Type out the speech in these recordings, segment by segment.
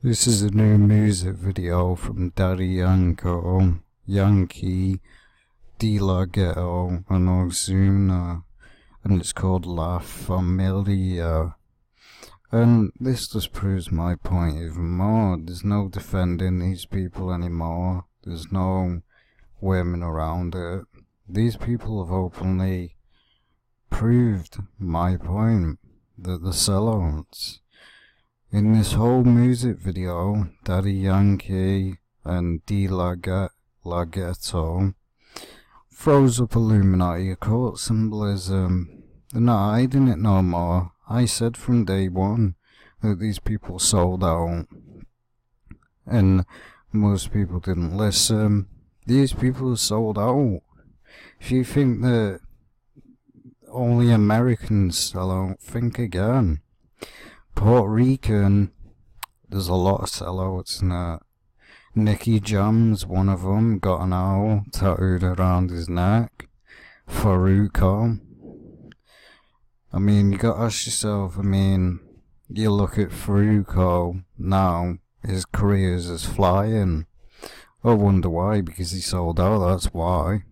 This is a new music video from Yankee, Ghetto, and Ozuna, and it's called La Familia. And this just proves my point even more. There's no defending these people anymore. There's no women around it. These people have openly proved my point, that the sellouts. In this whole music video, Daddy Yankee and La Ghetto throws up Illuminati, occult symbolism. They're not hiding it no more. I said from day one that these people sold out, and most people didn't listen. These people sold out. If you think that only Americans sell out, think again. Puerto Rican, there's a lot of sellouts in that. Nicky Jam's one of them, got an owl tattooed around his neck. Faruko. I mean, you gotta ask yourself, you look at Faruko now, his career is just flying. I wonder why, because he sold out, that's why.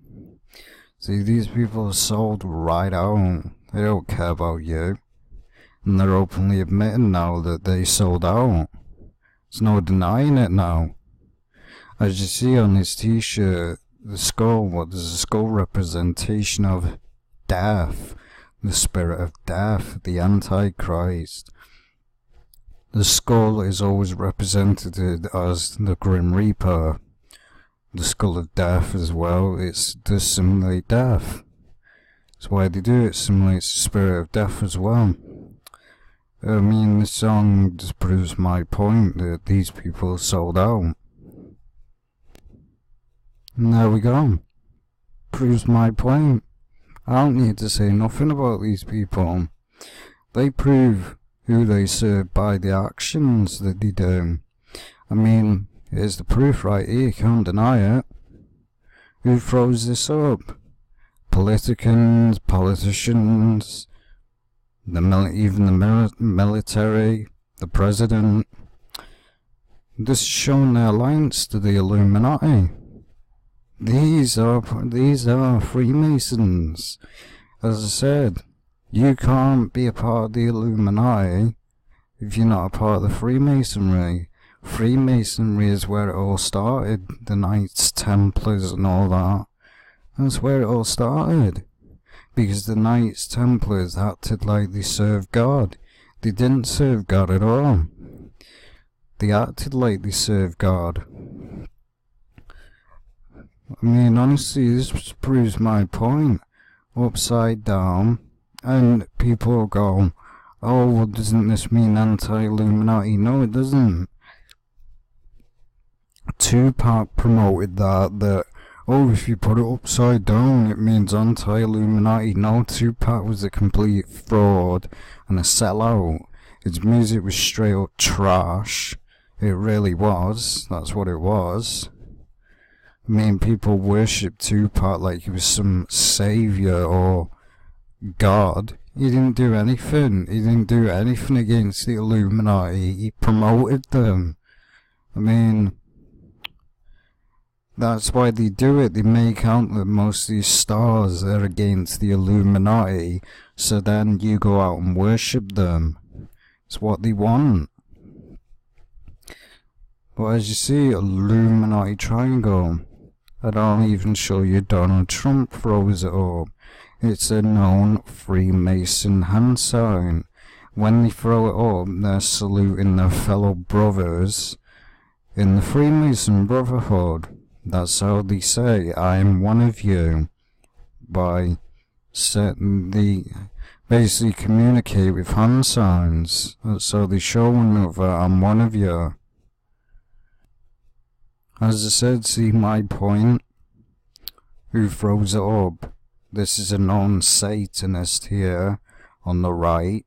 See, these people are sold right out. They don't care about you. And they're openly admitting now that they sold out. There's no denying it now. As you see on his t-shirt, the skull, there's a skull representation of death. The spirit of death, the Antichrist. The skull is always represented as the Grim Reaper. The skull of death as well, it does simulate death. That's why they do it, simulates the spirit of death as well. This song just proves my point that these people sold out. And there we go. Proves my point. I don't need to say nothing about these people. They prove who they serve by the actions that they do. Here's the proof right here, you can't deny it. Who throws this up? Politicians, even the military, the president. This is showing their alliance to the Illuminati. These are Freemasons. As I said, you can't be a part of the Illuminati if you're not a part of the Freemasonry. Freemasonry is where it all started, the Knights Templars and all that. That's where it all started. Because the Knights Templars acted like they served God. They didn't serve God at all. They acted like they served God. Honestly, this proves my point. Upside down. And people go, oh, well, doesn't this mean anti-Illuminati? No, it doesn't. Tupac promoted that oh, if you put it upside down, it means anti-Illuminati. No, Tupac was a complete fraud and a sellout. His music was straight up trash. It really was. That's what it was. People worshipped Tupac like he was some savior or God. He didn't do anything. He didn't do anything against the Illuminati. He promoted them. That's why they do it. They make out that most of these stars are against the Illuminati, so then you go out and worship them. It's what they want. But as you see, Illuminati triangle. I don't even show you Donald Trump throws it up. It's a known Freemason hand sign. When they throw it up, they're saluting their fellow brothers in the Freemason Brotherhood. That's how they say, I am one of you. By basically communicate with hand signs. That's how they show another, I'm one of you. As I said, see my point? Who throws it up? This is a known Satanist here, on the right.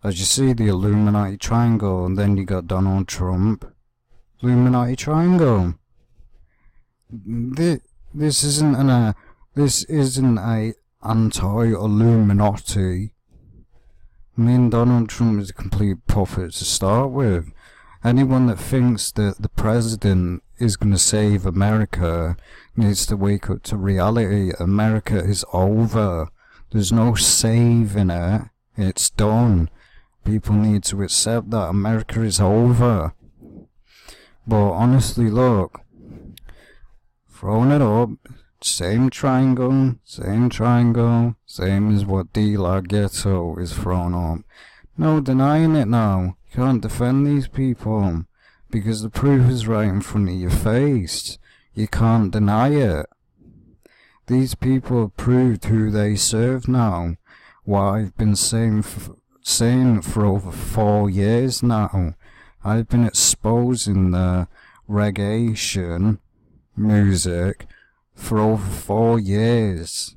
As you see, the Illuminati triangle, and then you got Donald Trump. Illuminati triangle. This isn't a anti-Illuminati. Donald Trump is a complete puppet to start with. Anyone that thinks that the president is going to save America needs to wake up to reality. America is over. There's no saving it. It's done. People need to accept that America is over. But honestly, look, throwing it up, same triangle, same as what Ghetto is thrown up. No denying it now. You can't defend these people, because the proof is right in front of your face. You can't deny it. These people have proved who they serve now. What I've been saying for over 4 years now. I've been exposing the reggae music for over 4 years.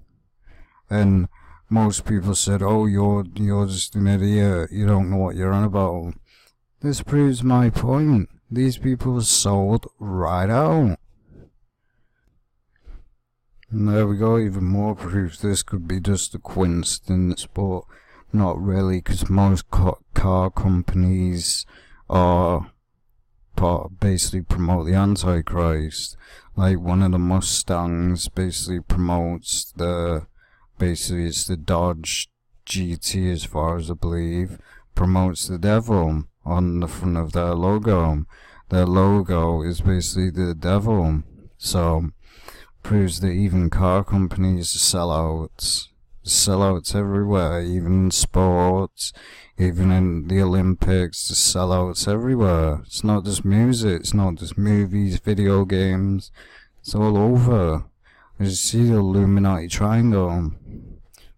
And most people said, oh, you're just an idiot, you don't know what you're on about. This proves my point. These people are sold right out. And there we go, even more proof. This could be just a coincidence, but not really, because most car companies are basically promote the Antichrist. Like one of the Mustangs basically promotes it's the Dodge GT, as far as I believe, promotes the devil on the front of their logo. Their logo is basically the devil. So proves that even car companies are sellouts. Sellouts everywhere, even in sports, even in the Olympics, there's sellouts everywhere. It's not just music, it's not just movies, video games, it's all over. You see the Illuminati triangle,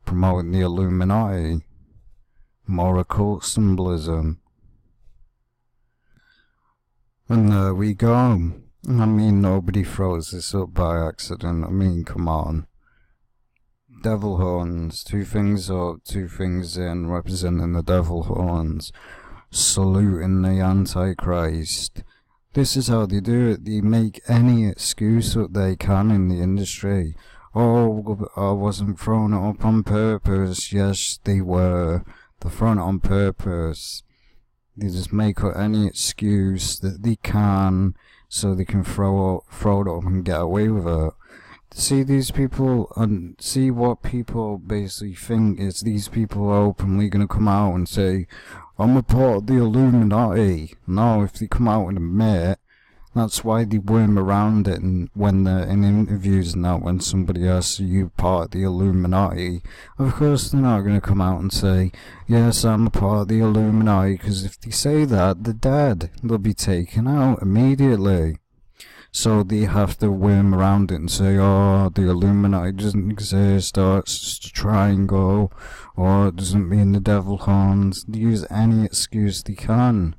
promoting the Illuminati, more occult symbolism. And there we go. I mean, nobody throws this up by accident. I mean, come on. Devil horns, 2 things up, 2 things in, representing the devil horns, saluting the Antichrist. This is how they do it. They make any excuse that they can in the industry. Oh, I wasn't throwing it up on purpose. Yes, they were. They're throwing it on purpose. They just make up any excuse that they can, so they can throw it up and get away with it. See these people, and see what people basically think is these people are openly going to come out and say, I'm a part of the Illuminati. No, if they come out and admit, that's why they worm around it, and when they're in interviews now, when somebody asks, are you part of the Illuminati? Of course they're not going to come out and say, yes, I'm a part of the Illuminati, because if they say that, they're dead. They'll be taken out immediately. So they have to worm around it and say, oh, the Illuminati doesn't exist, or it's just a triangle, or it doesn't mean the devil horns. They use any excuse they can.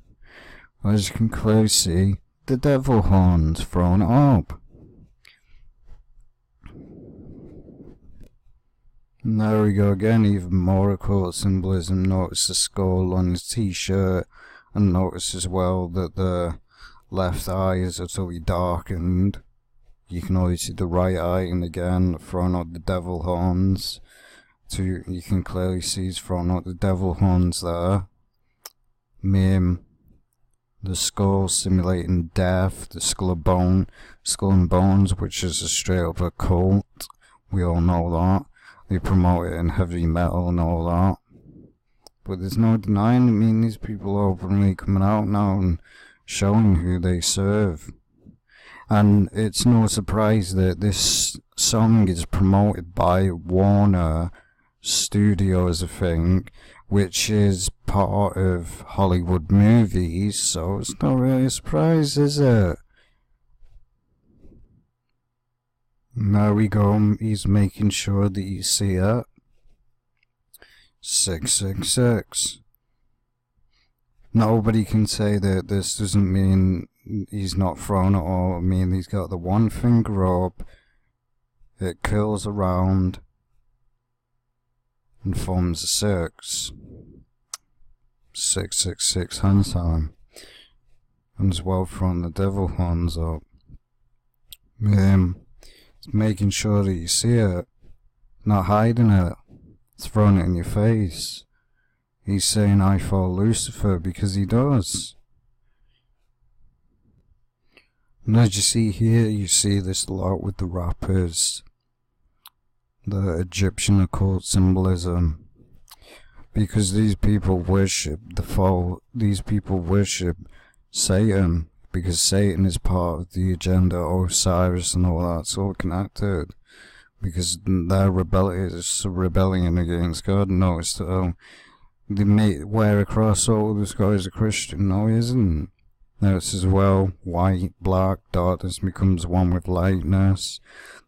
As you can clearly see, the devil horns thrown up. And there we go again, even more occult symbolism. Notice the skull on his t-shirt, and notice as well that the left eye is utterly darkened. You can only see the right eye, and again, throwing out the devil horns. You can clearly see he's throwing out the devil horns there. The skull simulating death, the skull and bones, which is a straight up occult. We all know that. They promote it in heavy metal and all that. But there's no denying, I mean, these people are openly coming out now and showing who they serve. And it's no surprise that this song is promoted by Warner Studios, I think, which is part of Hollywood movies, so it's not really a surprise, is it? There we go, he's making sure that you see it. 666. Nobody can say that this doesn't mean he's not thrown it, or I mean he's got the one finger up, it curls around and forms a 6. 666 hand sign. And as well throwing the devil horns up. It's making sure that you see it, not hiding it, throwing it in your face. He's saying I follow Lucifer because he does. And as you see here, you see this a lot with the rappers, the Egyptian occult symbolism, because these people worship these people worship Satan, because Satan is part of the agenda, Osiris and all that's all connected, because their rebellion against God. Notice that they may wear a cross, this guy's a Christian. No, he isn't. Notice as well, white, black, darkness becomes one with lightness.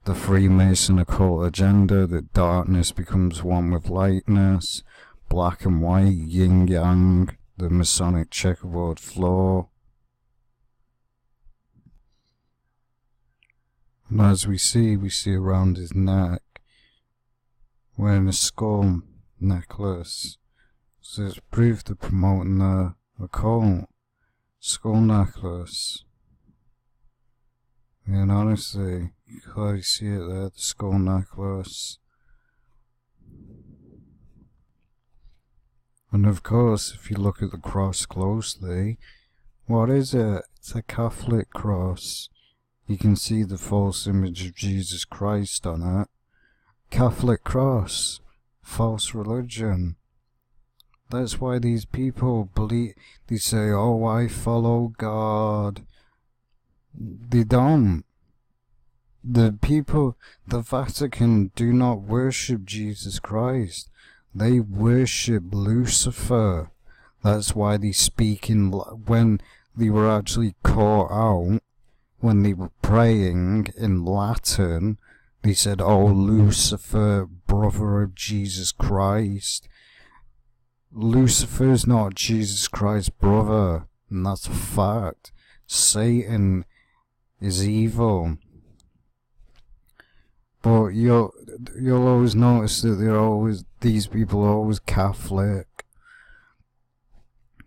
The Freemason occult agenda, that darkness becomes one with lightness. Black and white, yin yang, the Masonic checkerboard floor. And as we see around his neck, wearing a skull necklace. So it's proof to promoting the occult. Skull necklace. And honestly, you can clearly see it there, the skull necklace. And of course, if you look at the cross closely, what is it? It's a Catholic cross. You can see the false image of Jesus Christ on it. Catholic cross. False religion. That's why these people believe, they say, oh, I follow God. They don't. The Vatican do not worship Jesus Christ. They worship Lucifer. That's why they speak when they were actually caught out, when they were praying in Latin, they said, oh, Lucifer, brother of Jesus Christ. Lucifer's not Jesus Christ's brother, and that's a fact. Satan is evil. But you'll always notice that these people are always Catholic.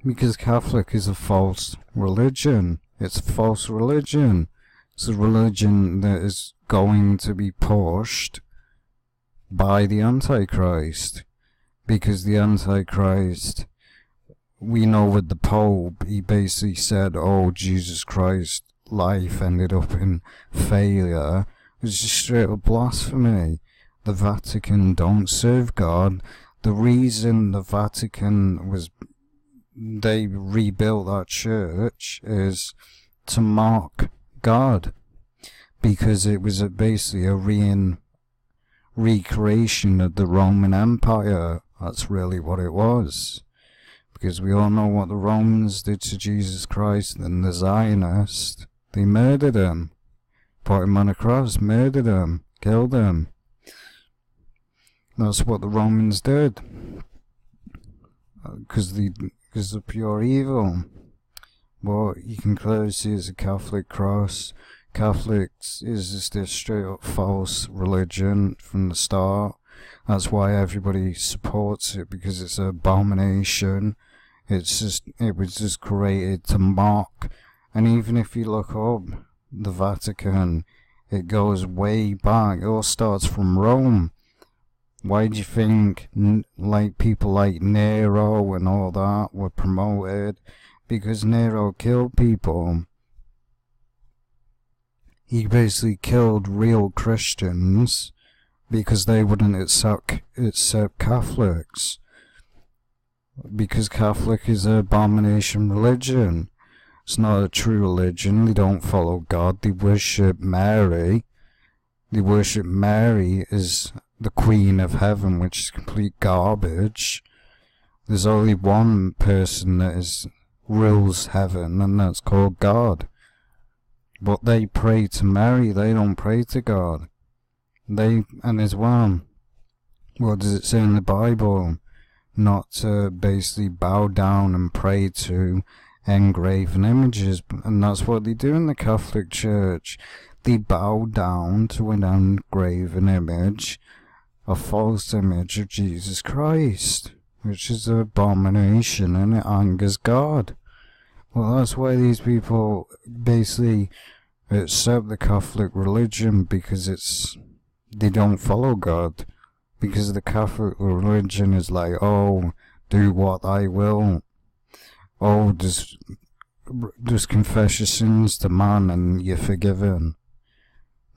Because Catholic is a false religion. It's a false religion. It's a religion that is going to be pushed by the Antichrist. Because the Antichrist, we know with the Pope, he basically said, oh, Jesus Christ's life ended up in failure. It's just straight up blasphemy. The Vatican don't serve God. The reason the Vatican they rebuilt that church is to mock God. Because it was basically a recreation of the Roman Empire. That's really what it was. Because we all know what the Romans did to Jesus Christ, and the Zionists, they murdered him. Put him on a cross, murdered him, killed him. That's what the Romans did. Because they're pure evil. But you can clearly see it's a Catholic cross. Catholics is just a straight up false religion from the start. That's why everybody supports it, because it's an abomination. It was just created to mock. And even if you look up the Vatican, it goes way back. It all starts from Rome. Why do you think people like Nero and all that were promoted? Because Nero killed people. He basically killed real Christians because they wouldn't accept Catholics. Because Catholic is an abomination religion. It's not a true religion. They don't follow God. They worship Mary. They worship Mary as the Queen of Heaven, which is complete garbage. There's only one person that rules heaven, and that's called God. But they pray to Mary, they don't pray to God. And as well, what does it say in the Bible? Not to basically bow down and pray to engraven images, and that's what they do in the Catholic Church. They bow down to an engraven image, a false image of Jesus Christ, which is an abomination, and it angers God. Well, that's why these people basically accept the Catholic religion, because they don't follow God. Because the Catholic religion is like, oh, do what I will. Oh, just confess your sins to man and you're forgiven.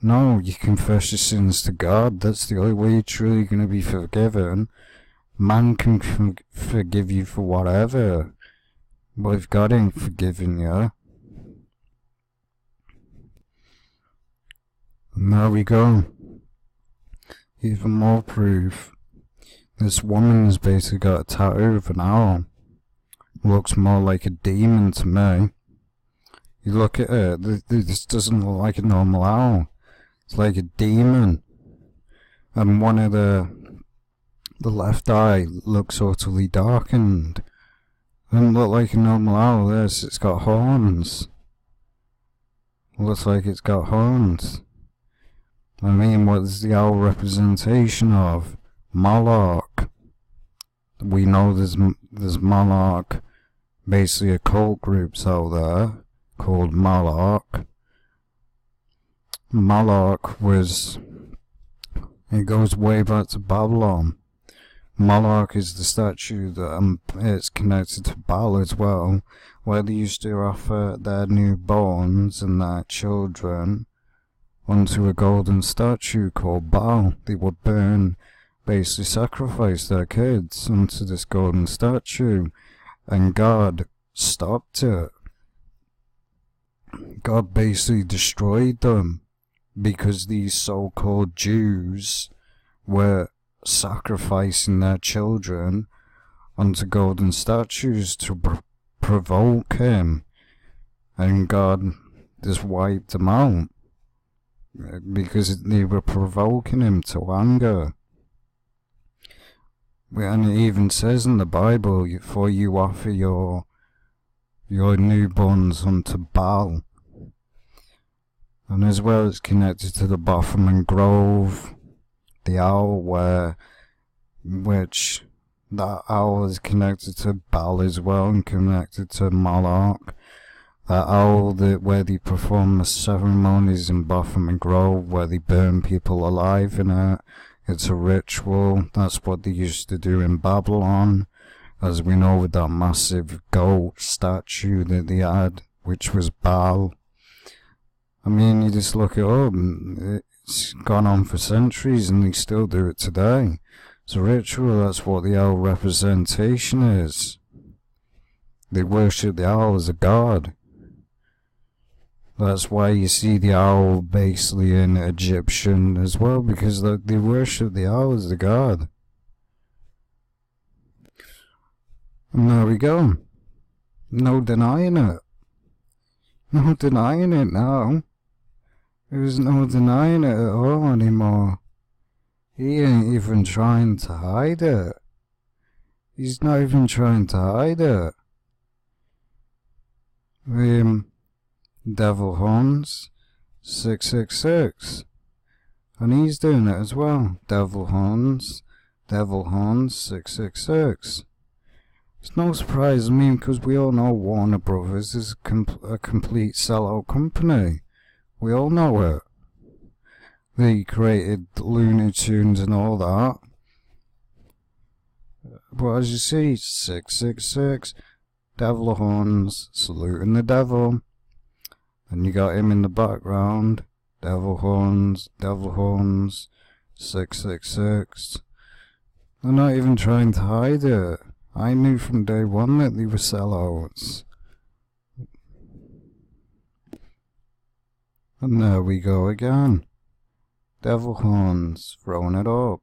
No, you confess your sins to God. That's the only way you're truly going to be forgiven. Man can forgive you for whatever, but if God ain't forgiving you... And there we go. Even more proof. This woman's basically got a tattoo of an owl. Looks more like a demon to me. You look at it, this doesn't look like a normal owl. It's like a demon. And one of the left eye looks utterly darkened. It doesn't look like a normal owl. This, it's got horns. It looks like it's got horns. I mean, what is the owl representation of? Moloch. We know there's Moloch, basically occult groups out there called Moloch. Moloch was, it goes way back to Babylon. Moloch is the statue that it's connected to Baal as well, where they used to offer their newborns and their children onto a golden statue called Baal. They would basically sacrifice their kids onto this golden statue, and God stopped it. God basically destroyed them because these so-called Jews were sacrificing their children onto golden statues to provoke him, and God just wiped them out because they were provoking him to anger. And it even says in the Bible, for you offer your newborns unto Baal. And as well, it's connected to the Baphomet Grove, the owl, which that owl is connected to Baal as well, and connected to Moloch. That owl where they perform the ceremonies in Baphomet Grove, where they burn people alive in it. It's a ritual. That's what they used to do in Babylon, as we know, with that massive goat statue that they had, which was Baal. I mean, you just look it up, it's gone on for centuries and they still do it today. It's a ritual. That's what the owl representation is. They worship the owl as a god. That's why you see the owl basically in Egyptian as well, because they worship the owl as the god. And there we go. No denying it. No denying it now. There's no denying it at all anymore. He ain't even trying to hide it. He's not even trying to hide it. Devil Horns 666, and he's doing it as well. Devil Horns 666. It's no surprise, I mean, because we all know Warner Brothers is a complete sellout company. We all know it. They created Looney Tunes and all that. But as you see, 666, Devil Horns, saluting the devil. And you got him in the background. Devil Horns 666. They're not even trying to hide it. I knew from day one that they were sellouts. And there we go again. Devil Horns, throwing it up.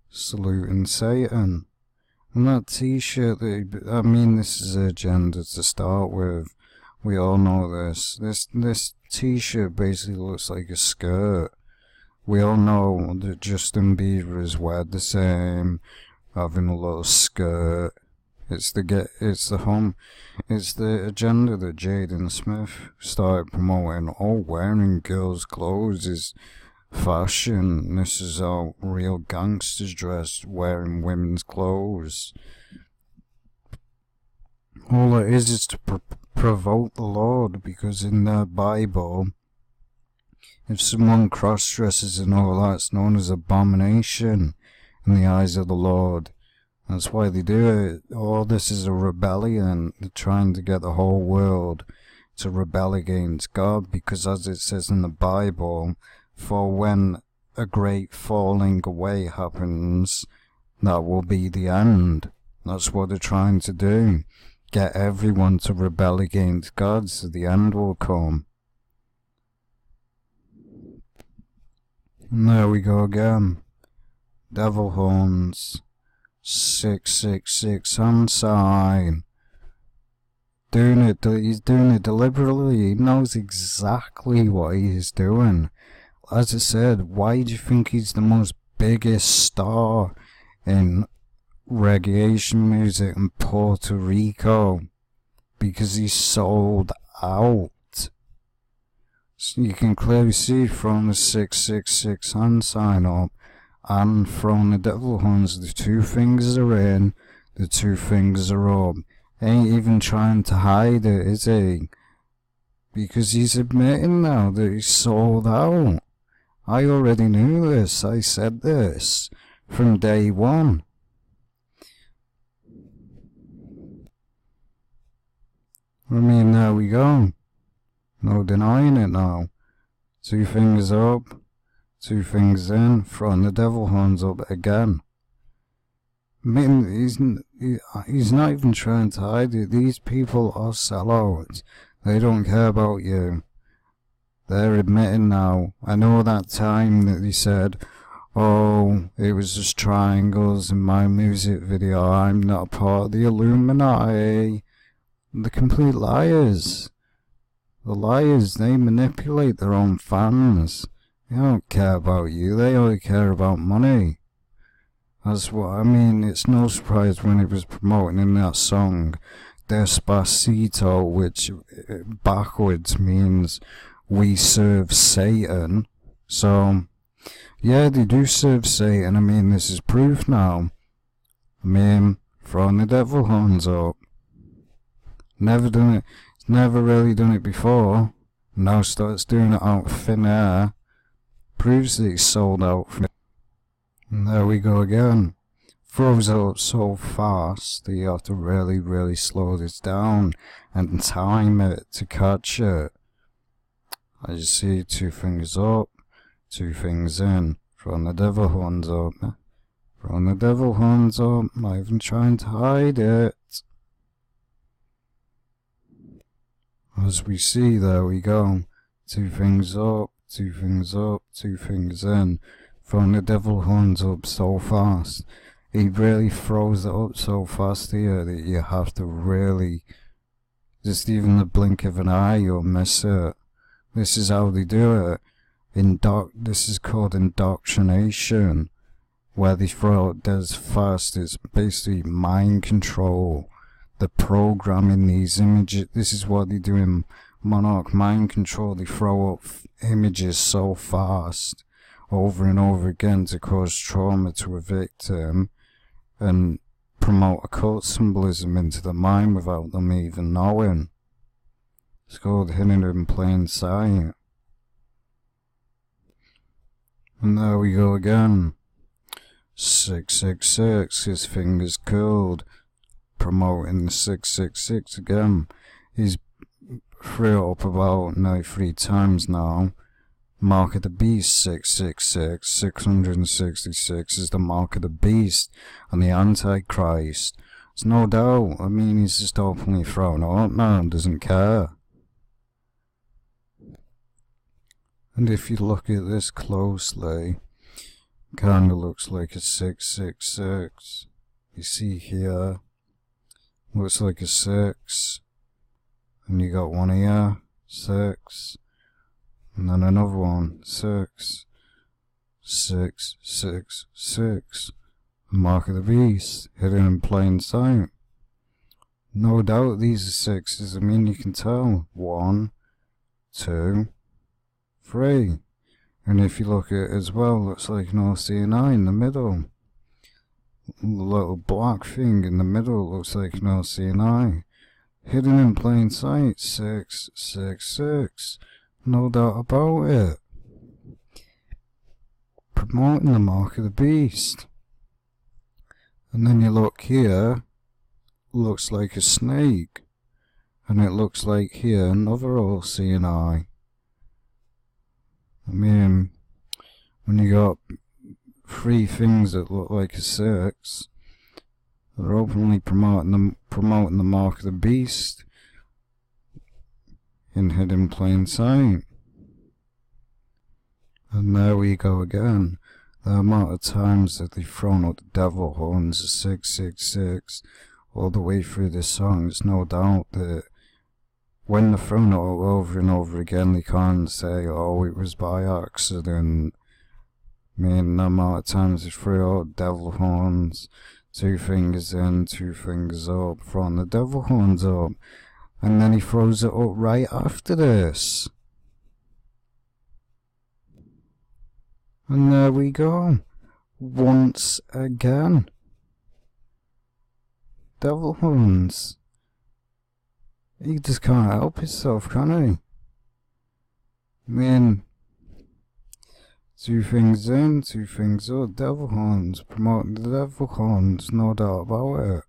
Saluting Satan. And that t-shirt, I mean, this is an agenda to start with. We all know this. This t-shirt basically looks like a skirt. We all know that Justin Bieber is wearing the same, having a little skirt. It's the agenda that Jaden Smith started promoting. Oh, wearing girls' clothes is fashion. This is how real gangsters dress, wearing women's clothes. All it is to provoke the Lord, because in the Bible, if someone cross-dresses and all that, it's known as abomination in the eyes of the Lord. That's why they do it. All this is a rebellion. They're trying to get the whole world to rebel against God, because as it says in the Bible, for when a great falling away happens, that will be the end. That's what they're trying to do. Get everyone to rebel against God, so the end will come. And there we go again. Devil horns. 666 hand sign. He's doing it deliberately. He knows exactly what he's doing. As I said, why do you think he's the most biggest star in reggae music in Puerto Rico? Because he's sold out. So you can clearly see from the 666 hand sign up and from the devil horns, the two fingers are in, the two fingers are up. Ain't even trying to hide it, is he? Because he's admitting now that he's sold out. I already knew this. I said this from day one. I mean, there we go. No denying it now. Two fingers up, two fingers in, throwing the devil horns up again. I mean, he's not even trying to hide it. These people are sellouts. They don't care about you. They're admitting now. I know that time that they said, oh, it was just triangles in my music video. I'm not a part of the Illuminati. The complete liars. The liars, they manipulate their own fans. They don't care about you. They only care about money. That's what I mean. It's no surprise when it was promoting in that song Despacito, which backwards means we serve Satan. So yeah, they do serve Satan. I mean, this is proof now. I mean, throwing the devil horns up. Never done it. He's never really done it before. Now starts doing it out of thin air. Proves that he's sold out. And there we go again. Throws it up so fast that you have to really, really slow this down and time it to catch it. As you see, two fingers up, two fingers in. Throwing the devil horns up. Throwing the devil horns up. Not even trying to hide it. As we see, there we go. Two fingers up, two fingers up, two fingers in. Throwing the devil horns up so fast. He really throws it up so fast here that you have to really, just even the blink of an eye, you'll miss it. This is how they do it. This is called indoctrination, where they throw it as fast. It's basically mind control. The programming these images. This is what they do in Monarch mind control. They throw up images so fast over and over again to cause trauma to a victim and promote occult symbolism into the mind without them even knowing. It's called hidden in plain sight. And there we go again. 666, his fingers curled. Promoting the 666 again. He's threw it up about nearly 3 times now. Mark of the Beast 666. 666 is the mark of the beast and the Antichrist. There's no doubt. I mean, he's just openly thrown up now and doesn't care. And if you look at this closely, it kind of looks like a 666. You see here, looks like a 6, and you got one here, 6, and then another one, 6, 6, 6, 6. Mark of the Beast, hidden in plain sight. No doubt these are 6s. I mean, you can tell. 1, 2, 3. And if you look at it as well, looks like an OCNI in the middle. The little black thing in the middle looks like an OCNI. Hidden in plain sight, 6, 6, 6. No doubt about it. Promoting the mark of the beast. And then you look here, looks like a snake. And it looks like here, another all-seeing eye. I mean, when you got three things that look like a six, they're openly promoting the mark of the beast in hidden plain sight. And there we go again. The amount of times that they've thrown out the devil horns of 666 all the way through this song, there's no doubt that when they're thrown out over and over again, they can't say, oh, it was by accident. I mean, the amount of times they threw out devil horns, 2 fingers in, 2 fingers up, throwing the devil horns up, and then he throws it up right after this. And there we go. Once again. Devil horns. He just can't help himself, can he? I mean, 2 things in, 2 things up, devil horns, promoting the devil horns, no doubt about it.